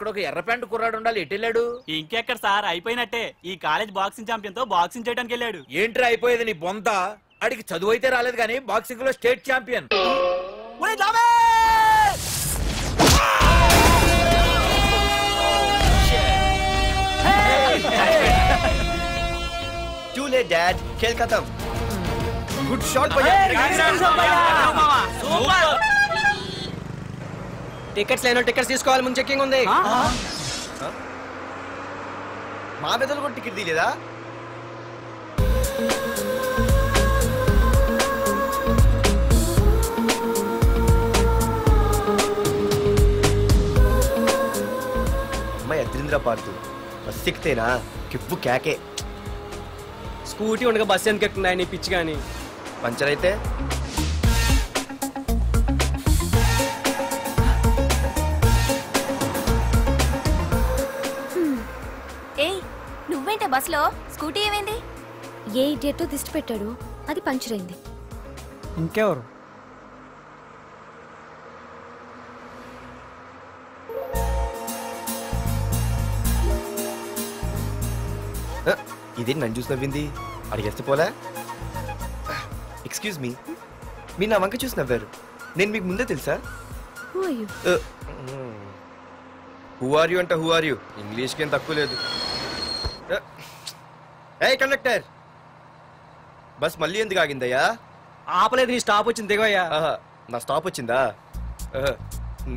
అక్కడ ఒక ఎర్ర ప్యాంటు కుర్రాడు ఉండాలి, ఎటు వెళ్ళాడు? ఇంకెక్కడ సార్, అయిపోయినట్టే. ఈ కాలేజ్ బాక్సింగ్ ఛాంపియన్ తో బాక్సింగ్ చేయడానికి వెళ్ళాడు. ఏంట్రా అయిపోయేది నీ బొంత? అడిగి చదువు అయితే రాలేదు కానీ బాక్సింగ్ లో state champion. Too late, Dad. खेल खत्म. Good shot, भैया. టికెట్స్ లేనో టికెట్స్ తీసుకోవాలి, ముందు చెక్కింగ్ ఉంది. మా పెద్దలు కూడా టికెట్ తీయలేదా? అమ్మాయి అద్రింద్ర పార్తు బస్ ఎక్కితేనా కిప్పు కేకే. స్కూటీ ఉండగా బస్సు ఎందుకు ఎక్కుతున్నాయి నీ పిచ్చి కానీ? పంచర్ అయితే నువ్వేంటే బస్సులో? స్కూటీ ఏమైంది? ఏ ఇడియట్ దిష్టి పెట్టాడు, అది పంచర్ అయింది. ఇంకెవరు? ఇదేంటి నన్ను చూసి నవ్వింది? అడిగేస్తే పోలే. ఎక్స్క్యూజ్ మీ, మీరు నా వంక చూసి నవ్వారు. నేను మీకు ముందే తెలుసా? హూ ఆర్ యూ అంట హూ ఆర్ యూ, ఇంగ్లీష్కి ఏం తక్కువ లేదు. ఏ కండక్టర్, బస్ మళ్ళీ ఎందుకు ఆగిందయ్యా? ఆపలేదు, నీ స్టాప్ వచ్చింది, దిగోయ్యా. నా స్టాప్ వచ్చిందా?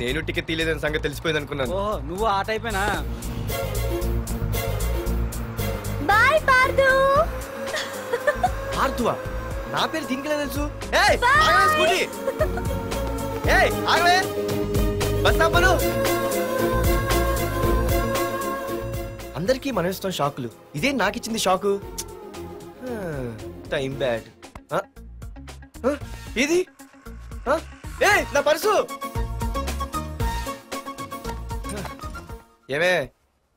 నేను టికెట్ తీయలేదని సంగతి తెలిసిపోయింది అనుకున్నాను. ఓహో, నువ్వు ఆ టైపేనా? బాయ్ పార్దు. పార్దువా? నా పేరు దీనికిలా తెలుసు? ఏయ్ ఆగవే స్కూటీ. ఏయ్ ఆగవే, బస్ ఆపను. అందరికీ మనం ఇస్తాం షాకులు, ఇదే నాకు ఇచ్చింది షాకు. Time bad. ఇది నా పర్సు. ఏమే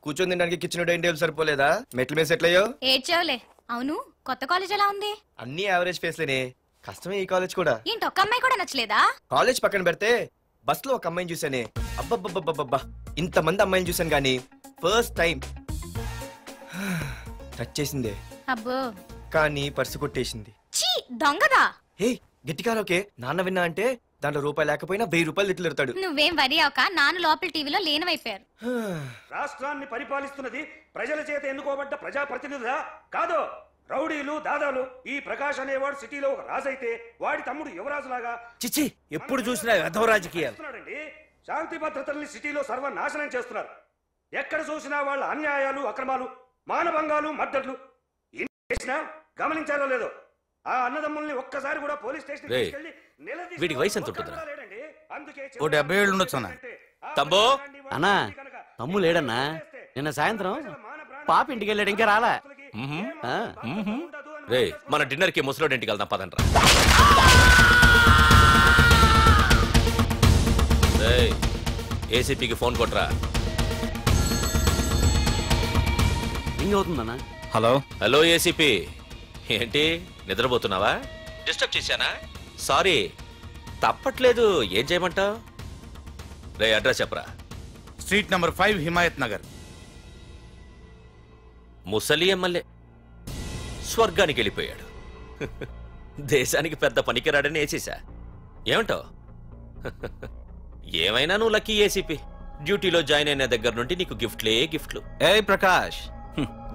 కూర్చొని తినడానికి కిచెన్ డైనింగ్ టేబుల్ సరిపోలేదా? మెట్ల మీద సెట్ అయ్యో. ఏడ్చావులే. అవును, కొత్త కాలేజ్ ఎలా ఉంది? అన్ని యావరేజ్ ఫేస్లేనే, కష్టమే ఈ కాలేజ్ కూడా. ఏంటి, ఒక్క అమ్మాయి కూడా నచ్చలేదా? కాలేజ్ పక్కన పెడితే బస్ లో ఒక అమ్మాయిని చూసానే, అబ్బబ్బబ్బబ్బబ్బా ఇంతమంది అమ్మాయిని చూసాను గానీ ఫస్ట్ టైం టచ్ చేసిందే. అబ్బో, కానీ పర్సు కొట్టేసింది. చీ దొంగదా. హే గట్టిగా ఓకే, నాన్న విన్నా అంటే దాంట్లో రూపాయి లేకపోయినా 1000 రూపాయలు తిట్లు. నువ్వేం వరి అవక, నాన్న లోపల టీవీలో లేనవైపోయారు. రాష్ట్రాన్ని పరిపాలిస్తున్నది ప్రజల చేత ఎన్నుకోబడ్డ ప్రజాప్రతినిధులా కాదు, రౌడీలు దాదాలు. ఈ ప్రకాష్ అనేవాడు సిటీలో ఒక రాజైతే వాడి తమ్ముడు యువరాజులాగా చిచ్చి ఎప్పుడు చూసినా వెధవ రాజకీయాలు. శాంతి భద్రతల్ని సిటీలో సర్వనాశనం చేస్తున్నారు. ఎక్కడ చూసినా వాళ్ళ అన్యాయాలు, అక్రమాలు, మానభంగాలు, మద్దతులు. చేసినా గమనించారో లేదో, ఆ అన్నదమ్ముల్ని ఒక్కసారి కూడా పోలీస్ స్టేషన్ తీసుకెళ్లి వీడికి వయసు ఎంత ఉంటుందిరా? ఓ 70 ఏళ్ళు ఉండొచ్చు అన్న. తమ్ముడు అన్నా, తమ్ము లేడన్నా. నిన్న సాయంత్రం పాప ఇంటికి వెళ్ళాడు, ఇంకా రాలా. రే మన డిన్నర్ కి ముసలోడి ఇంటికి వెళ్దాం పదండ్రా. ఏసీపీకి ఫోన్ కొట్రా. రింగ్ అవుతుందన్నా. హలో హలో ఏసీపీ, ఏంటి నిద్రపోతున్నావా? డిస్టర్బ్ చేశానా? సారీ, తప్పట్లేదు. ఏం చేయమంటావు? రే అడ్రస్ చెప్పరా. Street number 5 Himayat Nagar. ముసలి ఎమ్మెల్యే స్వర్గానికి వెళ్ళిపోయాడు. దేశానికి పెద్ద పనికిరాడని వేసేసా. ఏమంటావు? ఏమైనా నువ్వు లక్కీ ఏసీపీ. డ్యూటీలో జాయిన్ అయిన దగ్గర నుండి నీకు గిఫ్ట్లు. ఏ ప్రకాష్,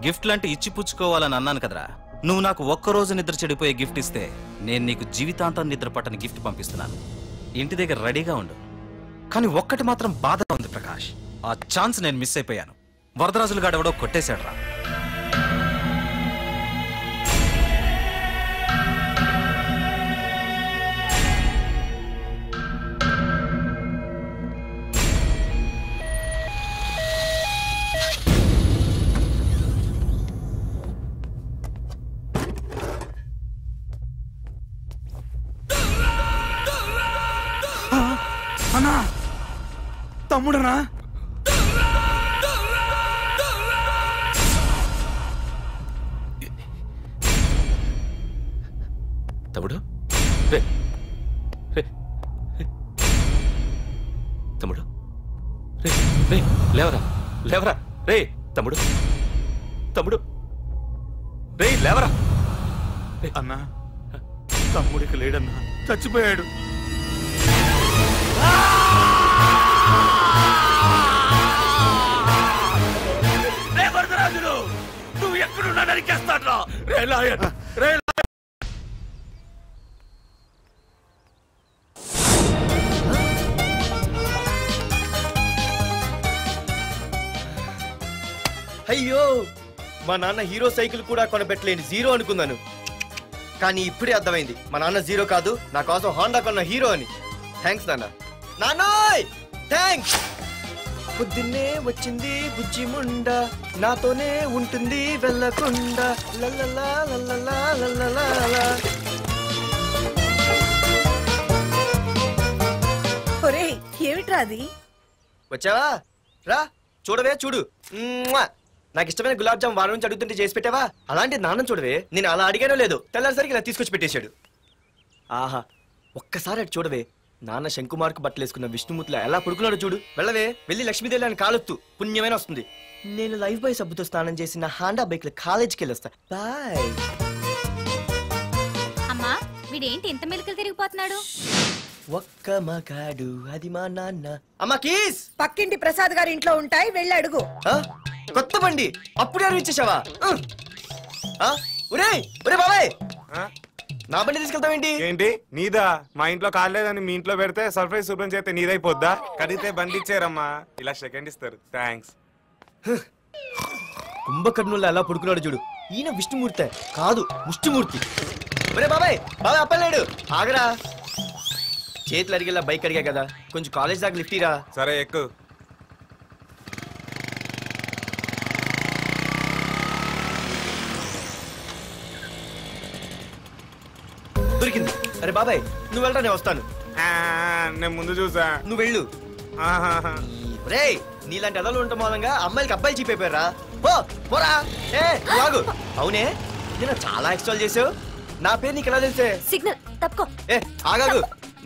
గిఫ్ట్ లాంటి ఇచ్చి పుచ్చుకోవాలని అన్నాను కదరా. నువ్వు నాకు ఒక్కరోజు నిద్ర చెడిపోయే గిఫ్ట్ ఇస్తే నేను నీకు జీవితాంతం నిద్ర పట్టని గిఫ్ట్ పంపిస్తున్నాను. ఇంటి దగ్గర రెడీగా ఉండు. కానీ ఒక్కటి మాత్రం బాధగా ఉంది ప్రకాష్, ఆ ఛాన్స్ నేను మిస్ అయిపోయాను. వరదరాజులు గాడెవడో కొట్టేశాడు రా. అన్నా, తమ్ముడనా? తమ్ముడు తమ్ముడు రే లేవరా లేవరా రే తమ్ముడు తమ్ముడు రే లేవరా అన్నా తమ్ముడికి లేడన్నా, చచ్చిపోయాడు. రే వరదరాజులు, నువ్వు ఎక్కడున్నా నరికేస్తాడ్రా. రే లాయర్, రే అయ్యో, మా నాన్న హీరో సైకిల్ కూడా కొనపెట్టలేని జీరో అనుకున్నాను. కానీ ఇప్పుడే అర్థమైంది, మా నాన్న జీరో కాదు, నా కోసం హోండా కొన్న హీరో అని. థ్యాంక్స్ నాన్న. నాన్నోయ్ థ్యాంక్స్. పొద్దున్నే వచ్చింది బుజ్జి ముండ, నాతోనే ఉంటుంది వెళ్ళకుండా. లల్లలా లల్లలా లల్లలా. ఒరేయ్, ఏమిట్రా అది? వచ్చావా? రా చూడవే, చూడు. నాకు ఇష్టమైన గులాబ్ జామ్ వారం నుంచి అడుగుతుంటే చేసి పెట్టావా? అలాంటి నాన్న చూడవే, నేను అలా అడిగానో లేదు, తెల్లారిసరికి ఇలా తీసుకొచ్చి పెట్టేశాడు. ఆహా, ఒక్కసారి అటు చూడవే, నాన్న శంకుమార్కు బట్టలు వేసుకున్న విష్ణుమూర్తిలా ఎలా పడుకున్నాడు చూడు. వెళ్ళవే, వెళ్ళి లక్ష్మీదేవి అని కాలొత్తు, పుణ్యమైన వస్తుంది. నేను లైఫ్ బాయ్ సబ్బుతో స్నానం చేసి నా హాండా బైక్ లో కాలేజీకి వెళ్ళొస్తా. బాయ్. అమ్మా, వీడేంటి ఇంత మెలికలు తిరిగిపోతున్నాడు? ఒక్క మగాడు అది మా నాన్న. అమ్మా కీస్ పక్కింటి ప్రసాద్ గారి ఇంట్లో ఉంటాయి, వెళ్ళి అడుగు. కొత్త బండి అప్పుడే ఇచ్చేసావా? ఒరే ఒరే బాబాయ్, నా బండి తీసుకెళ్తావేంటి? ఏంటి నీదా? మా ఇంట్లో కాలేదని మీ ఇంట్లో పెడితే సర్ప్రైజ్ శుభ్రం చేస్తే నీదైపోద్దా? కడిగితే బండి ఇచ్చారమ్మా, ఇలా సెకండ్ ఇస్తారు. థ్యాంక్స్. కుంభకర్ణుల్లో ఎలా పడుకున్నాడు చూడు. ఈయన విష్ణుమూర్తి కాదు, ముష్టిమూర్తి. ఒరే బాబాయ్, బాబాయ్ అప్పలేడు, ఆగరా. చేతులు అడిగేలా బైక్ అడిగా కదా, కొంచెం కాలేజ్ దాకా లిఫ్ట్ ఇరా. సరే ఎక్కు. దొరికింది. అరే బాబాయ్ నువ్వు వెళ్ళరా, నేను వస్తాను. నేను ముందు చూసా. నువ్వు వెళ్ళు. రే, నీలాంటి ఎదలు ఉండటం మూలంగా అమ్మాయిలకి అబ్బాయిలు చీపైపోయారా? పోరా. ఏ లాగు. అవునే, నేను చాలా ఎక్స్ట్రాల్ చేసావు. నా పేరు నీకు ఎలా తెలిసే? సిగ్నల్ తప్పుకో. ఏ ఆగాగు,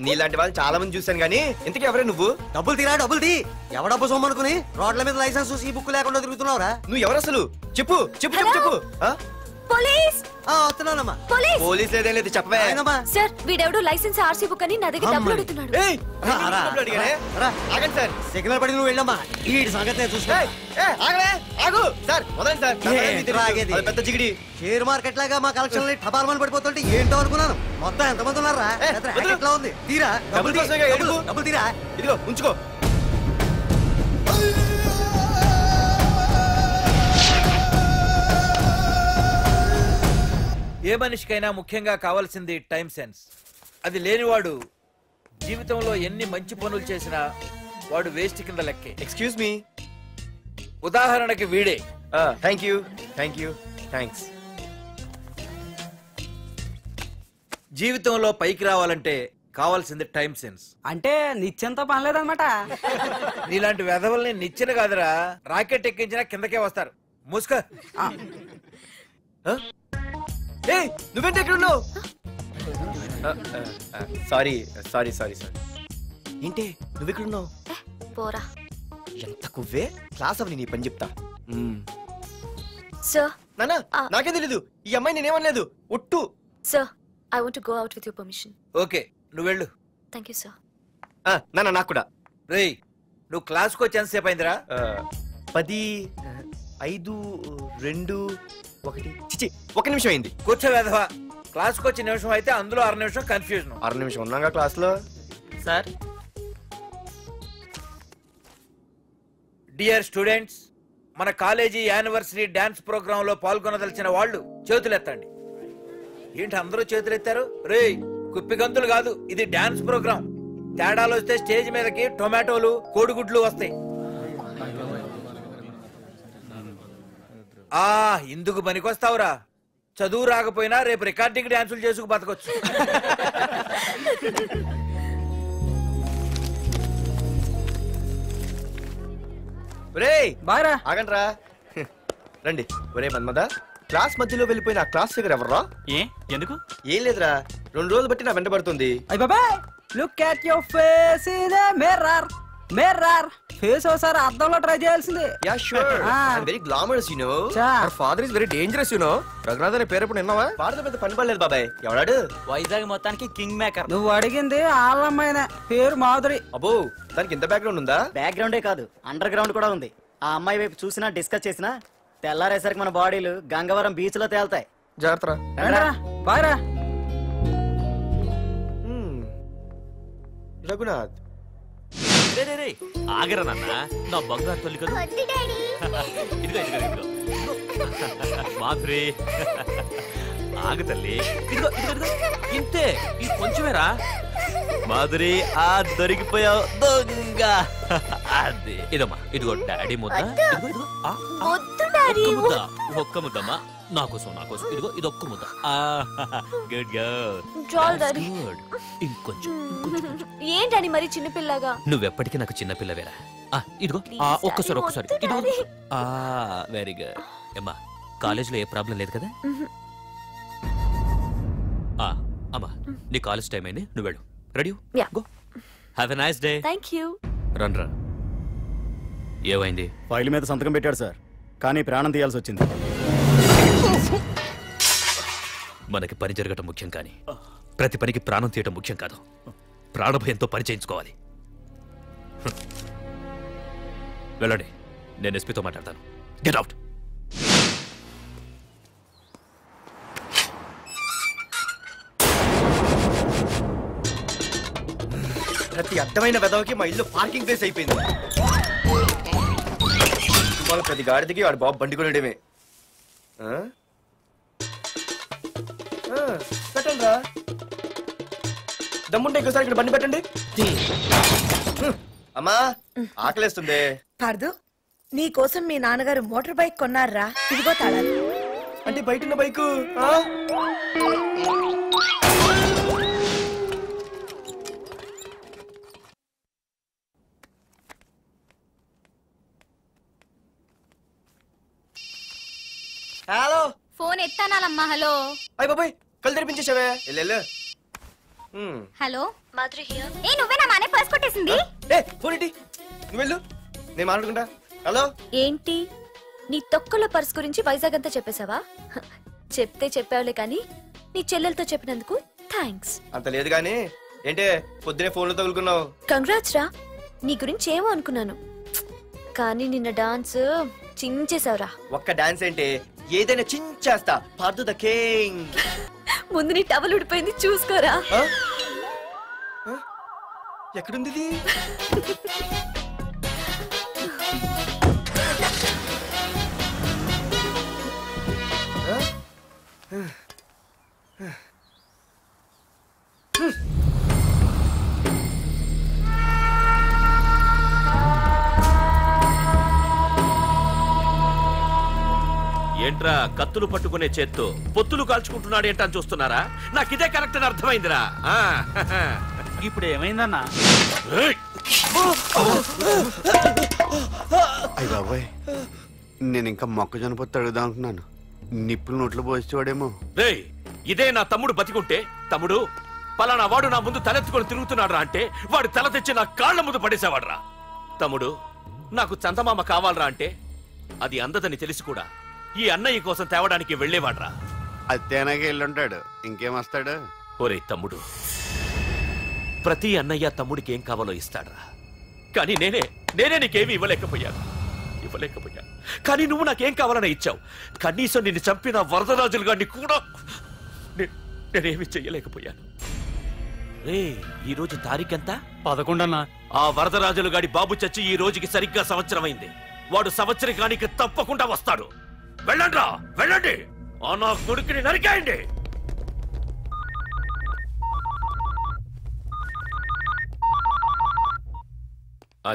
నీలాంటి వాళ్ళు చాలా మంది చూశాను గానీ ఇంతకీ ఎవరే నువ్వు? డబ్బులు తీరా, డబ్బులు తీ. ఎవడబ్బు సొమ్మనుకుని రోడ్ల మీద లైసెన్స్ చూసి ఈ బుక్ లేకుండా తిరుగుతున్నావురా? నువ్వు ఎవరు అసలు? చెప్పు చెప్పు చెప్పు చెప్పు. పోలీస్! వస్తున్నానమ్మా. పోలీస్! పోలీస్ లేదేం లేదు, చెప్పవే. సార్, వీడెవడో లైసెన్స్ ఆర్సీ బుక్ అని నా దగ్గర డబ్బులు అడుగుతున్నాడు. ఆగండి సార్. సిగ్నల్ పడి నువ్వు వెళ్ళమ్మా, ఈ సంగతి చూసుకో. ఆగు సార్, వదండి సార్. పెద్ద జిగిడి షేర్ మార్కెట్ లాగా మా కలెక్షన్ టపాల్మని పడిపోతుంటే ఏంటో అనుకున్నాను. మొత్తం ఎంతమంది ఉన్నారా? ఎట్లా ఉంది? తీరా డబ్బులు తీరా. ఇదిగో ఉంచుకో. ఏ మనిషికైనా ముఖ్యంగా కావాల్సింది టైం సెన్స్. అది లేనివాడు జీవితంలో ఎన్ని మంచి పనులు చేసినా వాడు వేస్ట్ కింద లెక్కే. Excuse me. ఉదాహరణకి వీడే. Thank you thank you thanks. జీవితంలో పైకి రావాలంటే కావాల్సింది టైం సెన్స్. అంటే నిత్యంతో పనిలేదన్నమాట. నీలాంటి వెధవల్ని నిచ్చిన కాదురా, రాకెట్ ఎక్కించినా కిందకే వస్తారు. మూసుక. నువ్వేంటి ఎక్కడ ఉన్నావు? Sorry sorry sorry sorry. ఏంటి నువ్వెక్కడున్నావు? పోరా. ఎంత కువ్వే. క్లాస్ అవని నీ పని చెప్తా. సార్, నానా నాకే తెలీదు, ఈ అమ్మాయి నేనేమనలేదు, ఒట్టు. Sir, I want to go out with your permission. Okay, నువ్వు వెళ్ళు. Thank you sir. నానా నాకు కూడా. రేయ్, నువ్వు క్లాస్కి వచ్చి ఎంతసేపు అయిందిరా? 10, 5, 2, 1. చిచి, 1 నిమిషం అయింది. కూర్చో వెధవా. క్లాస్కి వచ్చి నిమిషం అయితే అందులో 6 నిమిషం కన్ఫ్యూజన్. 6 నిమిషం ఉన్నాగా క్లాస్ లో. సార్, డియర్ స్టూడెంట్స్, మన కాలేజీ యానివర్సరీ డాన్స్ ప్రోగ్రామ్ లో పాల్గొనదలిచిన వాళ్ళు చేతులెత్తండి. ఏంటి అందరూ చేతులెత్తారు? రేయ్, కుప్పి గంతులు కాదు, ఇది డాన్స్ ప్రోగ్రామ్. తేడాలు వస్తే స్టేజ్ మీదకి టొమాటోలు, కోడిగుడ్లు వస్తాయి. ఇందుకు పనికొస్తావురా. చదువు రాకపోయినా రేపు రికార్డింగ్ డాన్సులు చేసుకు బతకొచ్చు. ఆగండ్రా, రండి. ఒరే మన్మద, క్లాస్ మధ్యలో వెళ్ళిపోయిన ఆ క్లాస్ ఫిగర్ ఎవర్రా? ఎందుకు? ఏం లేదురా, 2 రోజులు బట్టి నా వెంట పడుతుంది. Look at your face in a mirror. Mirror face ఒకసారి అద్దంలో ట్రై చేయాల్సిందే. Yeah sure I'm very glamorous you know. Our father is very dangerous you know. Raghunath అనే పేరు ఎప్పుడు విన్నావా? ఫాదర్ పెద్ద పని పడలేదు బాబాయ్. ఎవడాడు? వైజాగ్ మొత్తానికి కింగ్ మేకర్. నువ్వు అడిగింది ఆళ్ళమ్మాయిన పేరు మాధురి. అబ్బో దానికి ఇంత బ్యాక్గ్రౌండ్ ఉందా? బ్యాక్గ్రౌండే కాదు అండర్ గ్రౌండ్ కూడా ఉంది. ఆ అమ్మాయి వైపు చూసినా డిస్కస్ చేసినా తెల్లారేసరికి మన బాడీలు గంగవరం బీచ్ లో తేల్తాయి. జాగ్రత్త. బాయ్ రా. రఘునాథ్ ఆగరా నాన్న, నా బంగారు తల్లి కదా. ఇదిగో ఇదిగో మాధురి, ఆగు తల్లి. ఇదిగో ఇదిగో ఇంతే, ఈ కొంచెమేరా. మాధురి ఆ దొరికిపోయావు దొంగ. అదే ఇదమ్మా, ఇదిగో డాడీ ముద్ద. ముద్ద ఒక్క ముద్దమ్మా, నాకోసం నాకోసం. ఇదిగో ఇదొక్క ముద్ద. Good good. ఇంకొంచెం. ఏంటని మరి చిన్నపిల్లగా? నువ్వెప్పటికీ నాకు చిన్నపిల్లవేరా. ఇదిగో ఒక్కసారి ఒక్కసారి. Very good. అమ్మా కాలేజీలో ఏ ప్రాబ్లం లేదు కదా? అమ్మా నీ కాలేజ్ టైం అయింది, నువ్వు వెళ్ళు. Ready go. Have a nice day. Thank you. రా. ఏమైంది? ఫైల్ మీద సంతకం పెట్టాడు సార్, కానీ ప్రాణం తీయాల్సి వచ్చింది. మనకి పని జరగటం ముఖ్యం, కానీ ప్రతి పనికి ప్రాణం తీయటం ముఖ్యం కాదు. ప్రాణభయంతో పని చేయించుకోవాలి. వెళ్ళండి, నేను ఎస్పీతో మాట్లాడతాను. Get out. ప్రతి అర్థమైన వెదవకి మా ఇల్లు పార్కింగ్ ప్లేస్ అయిపోయింది. వాళ్ళ ప్రతి గాడిదికి వాడు బాబు బండి కొనడమే. పెట్టండి రా, దమ్ముంటే ఇంకోసారి ఇక్కడ బండి పెట్టండి. అమ్మా ఆకలేస్తుంది. పార్దు నీ కోసం మీ నాన్నగారు మోటార్ బైక్ కొన్నారా? ఇదిగో తాళాలు. అంటే బయట ఉన్న బైకు. హలో, ఫోన్ ఎత్తానాలమ్మా. హలో. అయ్య బాబాయ్ కళ్ళు తెరిపించేసావే. Hello Madhuri here. ఏ నువ్వేనా మానే పర్స్ కొట్టేసింది? ఫోన్ ఏంటి? నువ్వు వెళ్ళు, నేను మాట్లాడుకుంటా. హలో ఏంటి నీ తొక్కల పర్స్ గురించి వైజాగ్ అంతా చెప్పేశావా? చెప్తే చెప్పావులే కానీ నీ చెల్లెలతో చెప్పినందుకు థ్యాంక్స్. అంత లేదు కానీ ఏంటే పొద్దునే ఫోన్లో తగులుకున్నావు? కంగ్రాట్స్ రా, నీ గురించి ఏమో అనుకున్నాను, కానీ నిన్న డాన్స్ చించేశావురా. ఒక్క డాన్స్ ఏంటి, ఏదైనా చించేస్తా. Pardhu the king. ముందు నీ టవల్ ఉడిపోయింది చూసుకోరా. ఎక్కడుంది ఇది? ఏంట్రా కత్తులు పట్టుకునే చేత్తో పొత్తులు కాల్చుకుంటున్నాడు ఏంటని చూస్తున్నారా? నాకు ఇదే కరెక్ట్ అని అర్థమైందిరా. ఇప్పుడు ఏమైందన్నా? అయ్య బాబాయ్, నేను ఇంకా మొక్కజొన్న పొత్తు అడుగుదాం అనుకున్నాను. నిప్పులు నోట్లో పోసేవాడేమో. రేయ్, ఇదే నా తమ్ముడు బతికుంటే, తమ్ముడు పలానా వాడు నా ముందు తలెత్తుకొని తిరుగుతున్నాడు అంటే వాడు తల తెచ్చి నా కాళ్ల ముందు పడేసేవాడ్రా. తమ్ముడు నాకు చందమామ కావాలరా అంటే అది అందదని తెలిసి కూడా ఈ అన్నయ్య కోసం తేవడానికి వెళ్లేవాడ్రా. అత్తేనాగే వెళ్ళుంటాడు, ఇంకేమొస్తాడు? ఒరే తమ్ముడు, ప్రతి అన్నయ్య తమ్ముడికి ఏం కావాలో ఇస్తాడ్రా. కానీ నేనే నీకేమీ ఇవ్వలేకపోయాను. కానీ నువ్వు నాకేం కావాలని ఇచ్చావు. కనీసం నిన్ను చంపిన వరదరాజులు గారిని కూడా నేనేమి చెయ్యలేకపోయాను. రే, ఈ రోజు తారీఖెంత? 11 అన్నా. ఆ వరదరాజులు గాడి బాబు చచ్చి ఈ రోజుకి సరిగ్గా సంవత్సరం అయింది. వాడు సంవత్సరానికి తప్పకుండా వస్తాడు. వెళ్ళండ్రా, వెళ్ళండి. ఆ నా కొడుకుని నరికేయండి.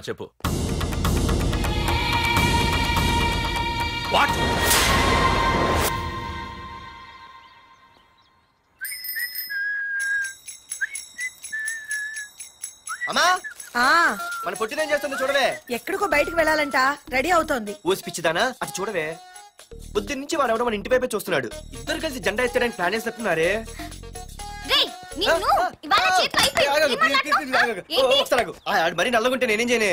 చెప్పు. వాట్? అమ్మా మన పొట్టినేం చేస్తుంది చూడవే. ఎక్కడికో బయటకు వెళ్ళాలంట, రెడీ అవుతోంది. ఊసి పిచ్చిదానా, అది చూడవే. బుద్ధి నుంచి వాడు ఎవడో మన ఇంటి వైపే చూస్తున్నాడు. ఇద్దరు కలిసి జెండా ఎత్తడానికి ప్లాన్ వేసినట్టున్నారే. ఒకసారి మరి నల్లగుంటే నేనేం చేయనే?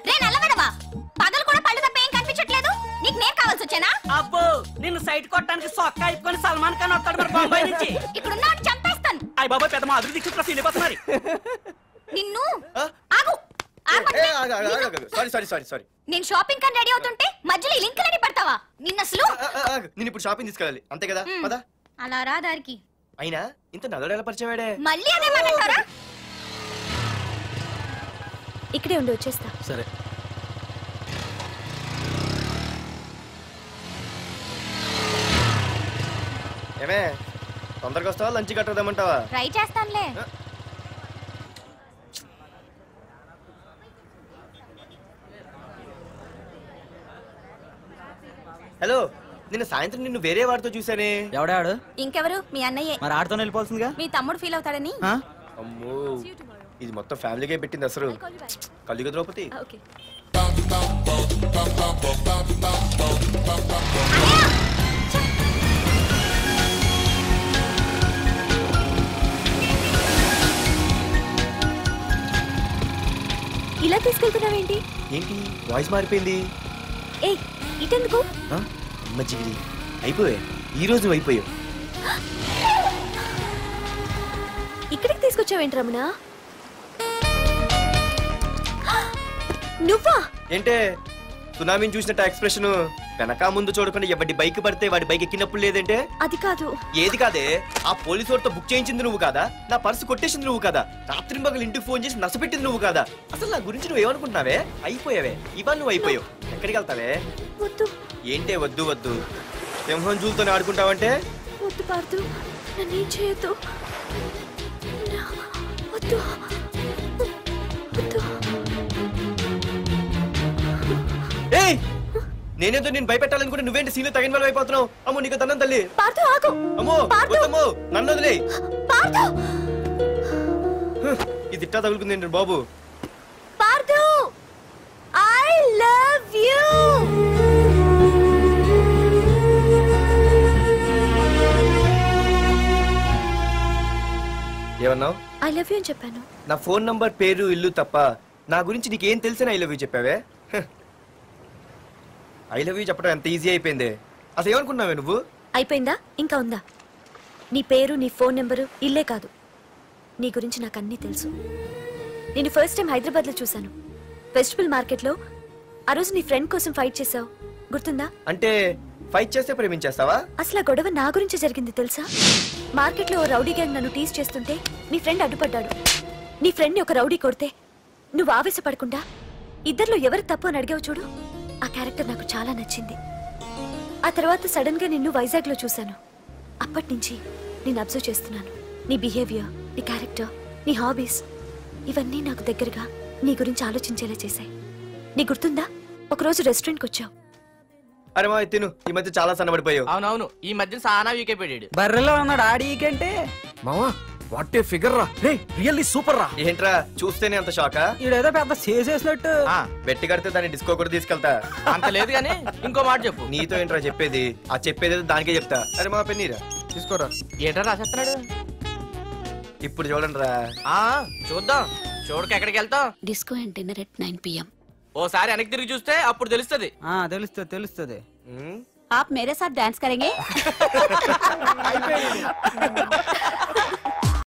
రే నల్లబడవా, పగలు కూడా పళ్ళు తప్ప ఏం కనిపించట్లేదు. నీకు నేను కావాల్సి వచ్చానా? అబ్బో నిన్ను సైట్ కొట్టడానికి సొక్క అయిపోయి సల్మాన్ ఖాన్ వస్తాడు మరి బొంబాయి నుంచి. ఇక్కడున్నా చంపేస్తాను. అయ్య బాబాయ్ పెద్ద మా అభివృద్ధి క్షేత్ర సీనిపోతున్నారు. నిన్ను ఆగు. సారీ నేను షాపింగ్ కని రెడీ అవుతుంటే మధ్యలో ఈ లింక్ రెడీ పడతావా? నిన్న అసలు నేను ఇప్పుడు షాపింగ్ తీసుకెళ్ళాలి అంతే కదా పదా. అలా రా దారికి. అయినా ఇంత నల్లడు ఎలా పరిచయం వాడే? మళ్ళీ అదే మాట్లాడతారా? ఇక్కడే ఉండి వచ్చేస్తా. సరే. ఏమే తొందరగా వస్తావా లంచ్ కట్టదామంటావా? ట్రై చేస్తానులే. హలో, నిన్న సాయంత్రం నిన్ను వేరే వాడితో చూసానే. ఎవడాడు? ఇంకెవరు? మీ అన్నయ్యే. మరి ఆడుతో వెళ్ళిపోతుందిగా. మీ తమ్ముడు ఫీల్ అవుతాడని. అమ్మో, ఇది మొత్తం ఫ్యామిలీకే పెట్టింది అసలు. కలియుగ ద్రౌపది. ఇలా తీసుకెళ్తున్నావేంటి? ఏంటి వాయిస్ మారిపోయింది? ఏ ఇటెందుకు? మజ్జిగిరి అయిపోయా, ఈ రోజు అయిపోయావు. ఇక్కడికి తీసుకొచ్చావేంటి రమణ? నువ్వా? ఏంటే సునామీని చూసినట్టు ఎక్స్ప్రెషన్? వెనక ముందు చూడకుండా ఎవడి బైక్ పడితే వాడి బైక్ ఎక్కినప్పుడు లేదంటే? అది కాదు. ఏది కాదే? ఆ పోలీసు వాడితో బుక్ చేయించింది నువ్వు కాదా? నా పర్సు కొట్టేసింది నువ్వు కాదా? రాత్రి మగలు ఇంటికి ఫోన్ చేసి నష్టపెట్టింది నువ్వు కాదా? అసలు నా గురించి నువ్వు ఏమనుకుంటున్నావే? అయిపోయావే, ఇవాళ నువ్వు అయిపోయావు. ఎక్కడికి వెళ్తావే? ఏంటే వద్దు వద్దు, సింహం జూలతోనే ఆడుకుంటావంటే? వద్దు పార్దు, నన్నేం చేయొద్దు. వద్దు వద్దు. ఏయ్, నేనేదో నేను భయపెట్టాలనుకుంటే నువ్వేంటి సీన్లో తగిన వాళ్ళు అయిపోతున్నావు? అమ్మో నీకు దండం తల్లి. అమ్మో వద్దమ్మో, నన్ను వదిలే. ఇది ఇట్టా తగులుకుంది బాబు. Pardhu, I love you. ఏమన్నావు? ఐ లవ్ యూ అని చెప్పాను. నా ఫోన్ నంబర్, పేరు, ఇల్లు తప్ప నా గురించి నీకేం తెలిసిన ఐ లవ్ యూ చెప్పావే? ఐ లవ్ యూ చెప్పడం ఎంత ఈజీ అయిపోయింది. అసలు ఏమనుకున్నావే నువ్వు? అయిపోయిందా? ఇంకా ఉందా? నీ పేరు, నీ ఫోన్ నెంబరు, ఇల్లే కాదు, నీ గురించి నాకు అన్నీ తెలుసు. నేను ఫస్ట్ టైం హైదరాబాద్లో చూశాను, వెజిటబుల్ మార్కెట్లో. ఆ రోజు నీ ఫ్రెండ్ కోసం ఫైట్ చేసావు, గుర్తుందా? అంటే ఫైట్ చేస్తే ప్రేమించేస్తావా? అసలు ఆ గొడవ నా గురించి జరిగింది తెలుసా? మార్కెట్లో ఓ రౌడీ గ్యాంగ్ నన్ను టీజ్ చేస్తుంటే నీ ఫ్రెండ్ అడ్డుపడ్డాడు. నీ ఫ్రెండ్ని ఒక రౌడీ కొడితే నువ్వు ఆవేశపడకుండా ఇద్దరిలో ఎవరు తప్పు అని అడిగావు చూడు, ఆ క్యారెక్టర్ నాకు చాలా నచ్చింది. ఆ తర్వాత సడన్ గా నిన్ను వైజాగ్ లో చూశాను. అప్పటి నుంచి నేను అబ్జర్వ్ చేస్తున్నాను. నీ బిహేవియర్, నీ క్యారెక్టర్, నీ హాబీస్, ఇవన్నీ నాకు దగ్గరగా నీ గురించి ఆలోచించేలా చేశాయి. నీ గుర్తుందా, ఒకరోజు రెస్టారెంట్కి వచ్చావు. అరే మా తిను, ఈ మధ్య చాలా సన్నబడిపోయావు. అవునవును, ఈ మధ్య సానా వీకే పెట్టాడు. బర్రెలో ఉన్నాడు ఆడికంటే. మావా వాట్ ఏ ఫిగర్ రా, రే రియల్లీ సూపర్ రా. ఏంట్రా చూస్తేనే అంత షాకా? ఈడేదో పెద్ద చేసేసినట్టు. బెట్టి కడితే దాన్ని డిస్కో కూడా తీసుకెళ్తా. అంత లేదు గానీ ఇంకో మాట చెప్పు. నీతో ఏంట్రా చెప్పేది? ఆ చెప్పేది దానికే చెప్తా. అరే మా పెన్నీరా తీసుకోరా. ఏంట్రా రాసేస్తున్నాడు? ఇప్పుడు చూడండి రా. చూద్దాం, చూడక ఎక్కడికి వెళ్తాం? Disco and dinner at 9 PM. ఓసారి వెనక్కి తిరిగి చూస్తే అప్పుడు తెలుస్తుంది. తెలుస్తుంది తెలుస్తుంది. आप मेरे साथ डांस करेंगे?